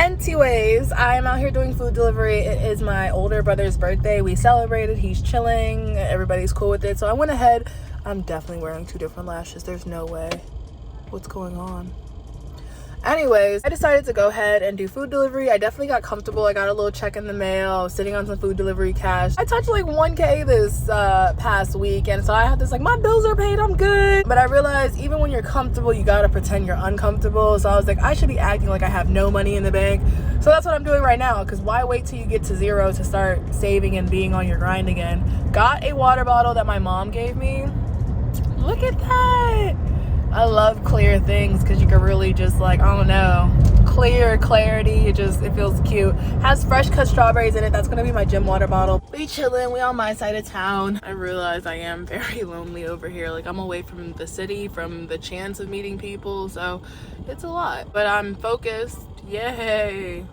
Anyways, I'm out here doing food delivery. It is my older brother's birthday. We celebrated. He's chilling. Everybody's cool with it. So I went ahead. I'm definitely wearing 2 different lashes. There's no way. What's going on? Anyways, I decided to go ahead and do food delivery. I definitely got comfortable. I got a little check in the mail. I was sitting on some food delivery cash. I touched like 1K this past week, and so I had this like, my bills are paid, I'm good. But I realized even when you're comfortable, you gotta pretend you're uncomfortable. So I was like, I should be acting like I have no money in the bank. So that's what I'm doing right now, because why wait till you get to zero to start saving and being on your grind again? Got a water bottle that my mom gave me. Look at that. I love clear things because you can really just like, I don't know, clarity. It feels cute. Has fresh cut strawberries in it. That's gonna be my gym water bottle. We chilling. We on my side of town. I realize I am very lonely over here. Like, I'm away from the city, from the chance of meeting people, so it's a lot. But I'm focused. Yay.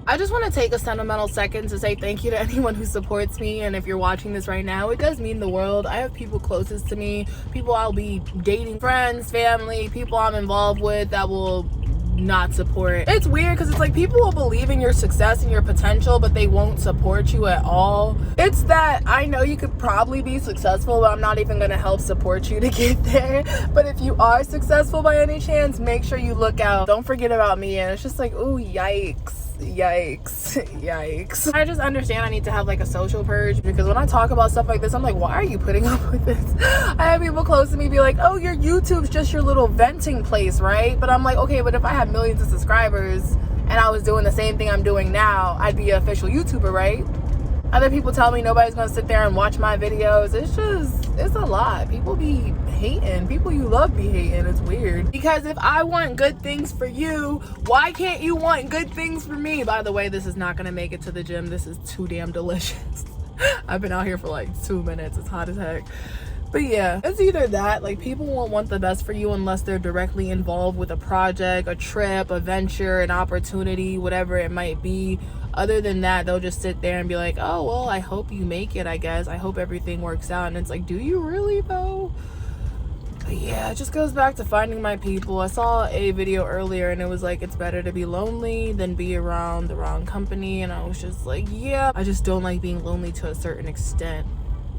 I just want to take a sentimental second to say thank you to anyone who supports me. And if you're watching this right now, it does mean the world. I have people closest to me, people I'll be dating, friends, family, people I'm involved with that will not support. It's weird because it's like people will believe in your success and your potential, but they won't support you at all. It's that I know you could probably be successful, but I'm not even going to help support you to get there. But if you are successful by any chance, make sure you look out. Don't forget about me. And it's just like, ooh, yikes. I just understand I need to have like a social purge, because when I talk about stuff like this, I'm like, why are you putting up with this? I have people close to me be like, oh, your YouTube's just your little venting place, right? But I'm like, okay, but if I had millions of subscribers and I was doing the same thing I'm doing now, I'd be an official YouTuber, right? Other people tell me nobody's gonna sit there and watch my videos. It's a lot. People be hating. People you love be hating. It's weird. Because if I want good things for you, why can't you want good things for me? By the way, this is not gonna make it to the gym. This is too damn delicious. I've been out here for like 2 minutes. It's hot as heck. But yeah, it's either that, like, people won't want the best for you unless they're directly involved with a project, a trip, a venture, an opportunity, whatever it might be. Other than that, they'll just sit there and be like, oh, well, I hope you make it, I guess. I hope everything works out. And it's like, do you really though? But yeah, it just goes back to finding my people. I saw a video earlier and it was like, it's better to be lonely than be around the wrong company. And I was just like, yeah, I just don't like being lonely to a certain extent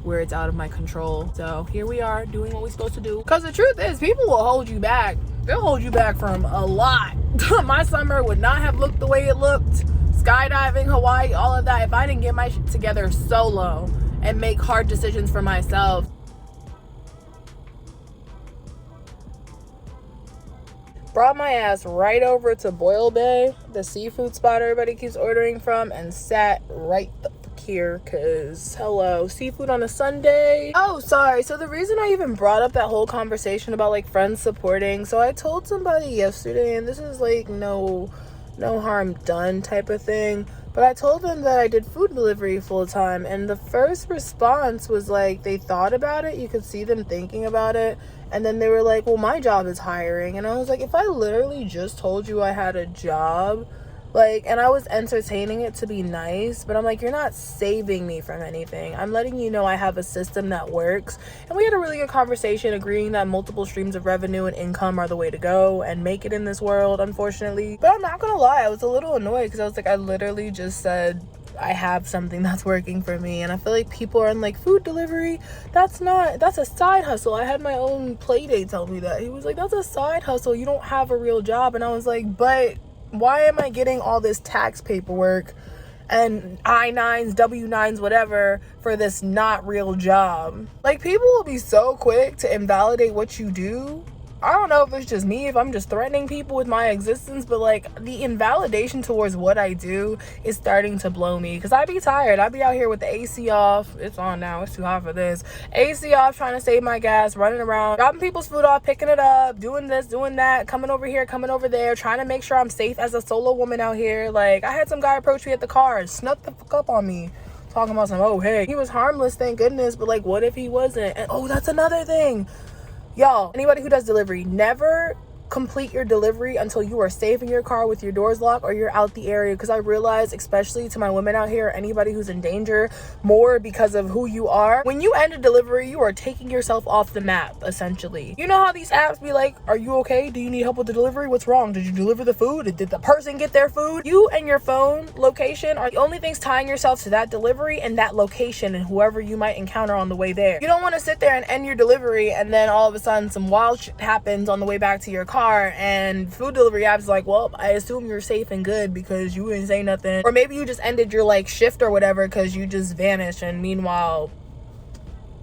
where it's out of my control. So here we are doing what we're supposed to do. Because the truth is, people will hold you back. They'll hold you back from a lot. My summer would not have looked the way it looked. Skydiving, Hawaii, all of that, if I didn't get my shit together solo and make hard decisions for myself. Brought my ass right over to Boyle Bay, the seafood spot everybody keeps ordering from, and sat right the fuck here, because hello, seafood on a Sunday. Oh, sorry. So the reason I even brought up that whole conversation about like friends supporting, so I told somebody yesterday, and this is like no harm done type of thing, but I told them that I did food delivery full time, and the first response was like, they thought about it. You could see them thinking about it. And then they were like, well, my job is hiring. And I was like, if I literally just told you I had a job, like, and I was entertaining it to be nice, but I'm like, you're not saving me from anything. I'm letting you know I have a system that works. And we had a really good conversation agreeing that multiple streams of revenue and income are the way to go and make it in this world, unfortunately. But I'm not gonna lie, I was a little annoyed because I was like, I literally just said I have something that's working for me. And I feel like people are in like, food delivery, that's a side hustle. I had my own play date tell me that. He was like, that's a side hustle, you don't have a real job. And I was like, but why am I getting all this tax paperwork and I-9s, W-9s, whatever, for this not real job? Like, people will be so quick to invalidate what you do. I don't know if it's just me, if I'm just threatening people with my existence, but like, the invalidation towards what I do is starting to blow me, because I be tired. I be out here with the AC off. It's on now, it's too hot for this. AC off, trying to save my gas, running around, dropping people's food off, picking it up, doing this, doing that, coming over here, coming over there, trying to make sure I'm safe as a solo woman out here. Like, I had some guy approach me at the car and snuck the fuck up on me, talking about some, oh hey, he was harmless, thank goodness, but like, what if he wasn't? And oh, that's another thing. Y'all, anybody who does delivery, never complete your delivery until you are safe in your car with your doors locked or you're out the area. Because I realize, especially to my women out here, anybody who's in danger more because of who you are, when you end a delivery, you are taking yourself off the map, essentially. You know how these apps be like, are you okay? Do you need help with the delivery? What's wrong? Did you deliver the food? Did the person get their food? You and your phone location are the only things tying yourself to that delivery and that location and whoever you might encounter on the way there. You don't want to sit there and end your delivery and then all of a sudden some wild shit happens on the way back to your car and food delivery apps like, well, I assume you're safe and good because you didn't say nothing. Or maybe you just ended your like shift or whatever because you just vanished, and meanwhile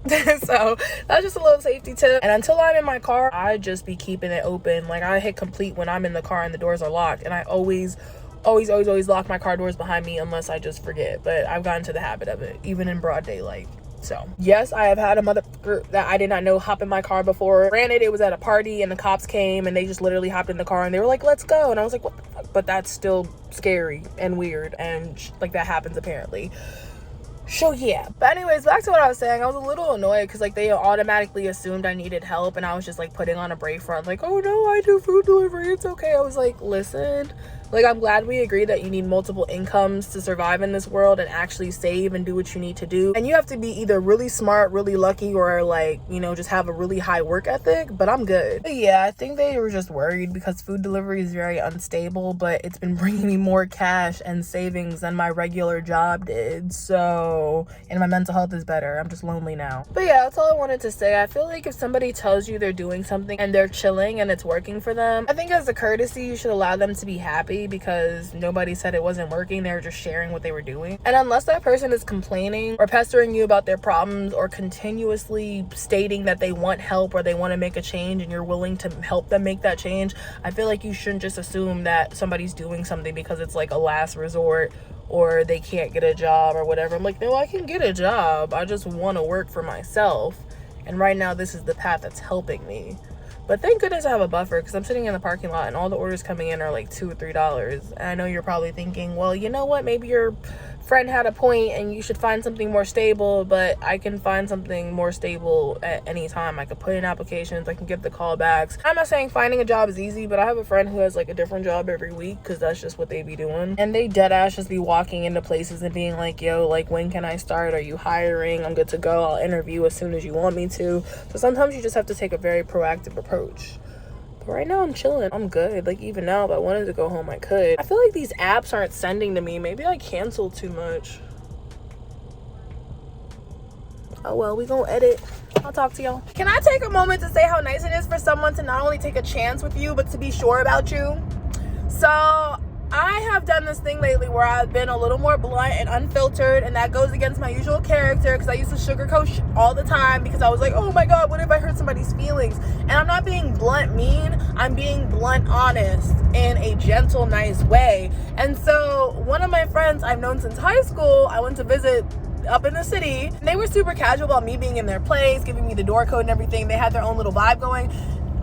so that's just a little safety tip. And until I'm in my car, I just be keeping it open. Like, I hit complete when I'm in the car and the doors are locked, and I always lock my car doors behind me unless I just forget. But I've gotten to the habit of it, even in broad daylight. So yes, I have had a motherfucker that I did not know hop in my car before. Granted, it was at a party and the cops came and they just literally hopped in the car and they were like, let's go. And I was like, what the fuck? But that's still scary and weird, and like that happens apparently. So yeah, but anyways, back to what I was saying. I was a little annoyed because like they automatically assumed I needed help, and I was just like putting on a brave front like, oh no, I do food delivery, it's okay. I was like, listen, like, I'm glad we agree that you need multiple incomes to survive in this world and actually save and do what you need to do. And you have to be either really smart, really lucky, or like, you know, just have a really high work ethic. But I'm good. But yeah, I think they were just worried because food delivery is very unstable, but it's been bringing me more cash and savings than my regular job did. So, and my mental health is better. I'm just lonely now. But yeah, that's all I wanted to say. I feel like if somebody tells you they're doing something and they're chilling and it's working for them, I think as a courtesy, you should allow them to be happy, because nobody said it wasn't working. They were just sharing what they were doing. And unless that person is complaining or pestering you about their problems or continuously stating that they want help or they want to make a change and you're willing to help them make that change, I feel like you shouldn't just assume that somebody's doing something because it's like a last resort or they can't get a job or whatever. I'm like, no, I can get a job. I just want to work for myself. And right now, this is the path that's helping me. But thank goodness I have a buffer, because I'm sitting in the parking lot and all the orders coming in are like $2 or $3. And I know you're probably thinking, well, you know what? Maybe your friend had a point and you should find something more stable. But I can find something more stable at any time. I could put in applications. I can get the callbacks. I'm not saying finding a job is easy, but I have a friend who has like a different job every week because that's just what they be doing. And they dead ass just be walking into places and being like, yo, like, when can I start? Are you hiring? I'm good to go. I'll interview as soon as you want me to. So sometimes you just have to take a very proactive approach. But right now I'm chilling. I'm good. Like, even now if I wanted to go home, I could. I feel like these apps aren't sending to me. Maybe I canceled too much. Oh well, we gonna edit. I'll talk to y'all. Can I take a moment to say how nice it is for someone to not only take a chance with you, but to be sure about you? So I have done this thing lately where I've been a little more blunt and unfiltered, and that goes against my usual character because I used to sugarcoat shit all the time because I was like, oh my god, what if I hurt somebody's feelings? And I'm not being blunt mean, I'm being blunt honest in a gentle, nice way. And so one of my friends I've known since high school, I went to visit up in the city, and they were super casual about me being in their place, giving me the door code and everything. They had their own little vibe going.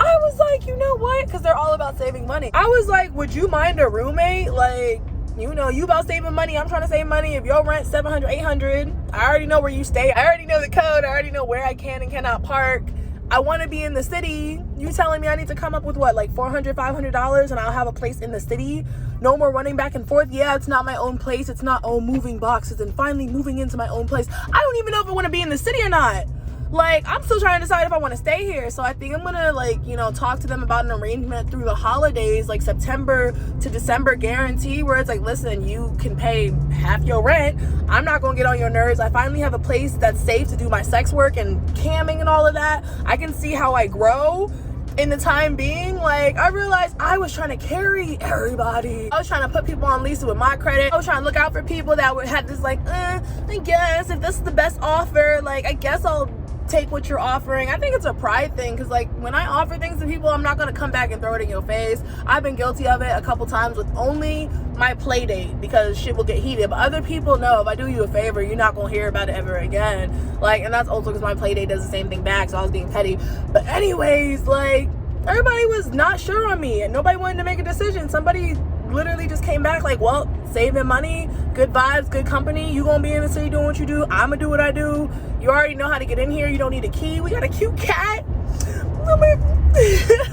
I was like, you know what? Because they're all about saving money. I was like, would you mind a roommate? Like, you know, you about saving money. I'm trying to save money. If your rent $700, $800, I already know where you stay. I already know the code. I already know where I can and cannot park. I want to be in the city. You telling me I need to come up with what, like $400, $500, and I'll have a place in the city? No more running back and forth. Yeah, it's not my own place. It's not, oh, moving boxes and finally moving into my own place. I don't even know if I want to be in the city or not. Like, I'm still trying to decide if I want to stay here. So I think I'm going to, like, you know, talk to them about an arrangement through the holidays, like September to December guarantee, where it's like, listen, you can pay half your rent. I'm not going to get on your nerves. I finally have a place that's safe to do my sex work and camming and all of that. I can see how I grow in the time being. Like, I realized I was trying to carry everybody. I was trying to put people on leases with my credit. I was trying to look out for people that would have this, like, I guess if this is the best offer, like, I guess I'll take what you're offering. I think it's a pride thing, because like when I offer things to people, I'm not going to come back and throw it in your face. I've been guilty of it a couple times with only my play date, because shit will get heated. But other people know, if I do you a favor, you're not going to hear about it ever again. Like, and that's also because my play date does the same thing back, so I was being petty. But anyways, like, everybody was not sure on me and nobody wanted to make a decision. Somebody literally just came back like, well, saving money, good vibes, good company, you gonna be in the city doing what you do, I'm gonna do what I do, you already know how to get in here, you don't need a key, we got a cute cat.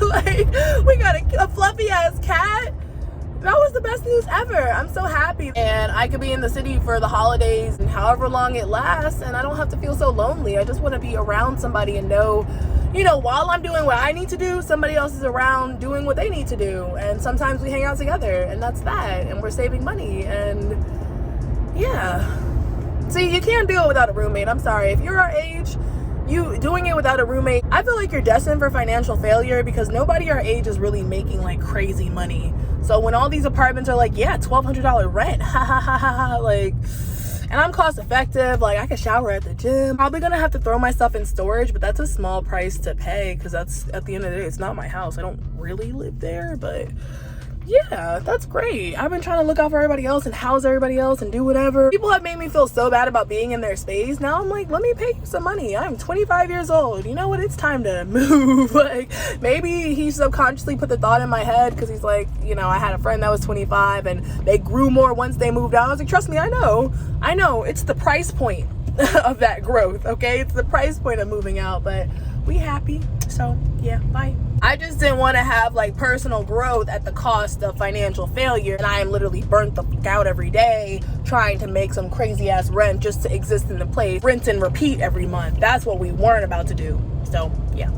Like, we got a fluffy ass cat. That was the best news ever. I'm so happy. And I could be in the city for the holidays and however long it lasts, and I don't have to feel so lonely. I just want to be around somebody and know, you know, while I'm doing what I need to do, somebody else is around doing what they need to do. And sometimes we hang out together, and that's that. And we're saving money. And yeah. See, you can't do it without a roommate. I'm sorry. If you're our age, you doing it without a roommate, I feel like you're destined for financial failure, because nobody our age is really making like crazy money. So when all these apartments are like, yeah, $1,200 rent, ha ha ha ha ha, like, and I'm cost effective, like I can shower at the gym. Probably gonna have to throw my stuff in storage, but that's a small price to pay, because that's, at the end of the day, it's not my house. I don't really live there, but yeah, that's great. I've been trying to look out for everybody else and house everybody else and do whatever. People have made me feel so bad about being in their space. Now I'm like, let me pay you some money. I'm 25 years old. You know what? It's time to move. Like, maybe he subconsciously put the thought in my head, because he's like, you know, I had a friend that was 25 and they grew more once they moved out. I was like, trust me, I know. It's the price point of that growth, okay? It's the price point of moving out, but we happy. So yeah, bye. I just didn't want to have like personal growth at the cost of financial failure, and I am literally burnt the fuck out every day trying to make some crazy ass rent just to exist in the place, rinse and repeat every month. That's what we weren't about to do. So yeah.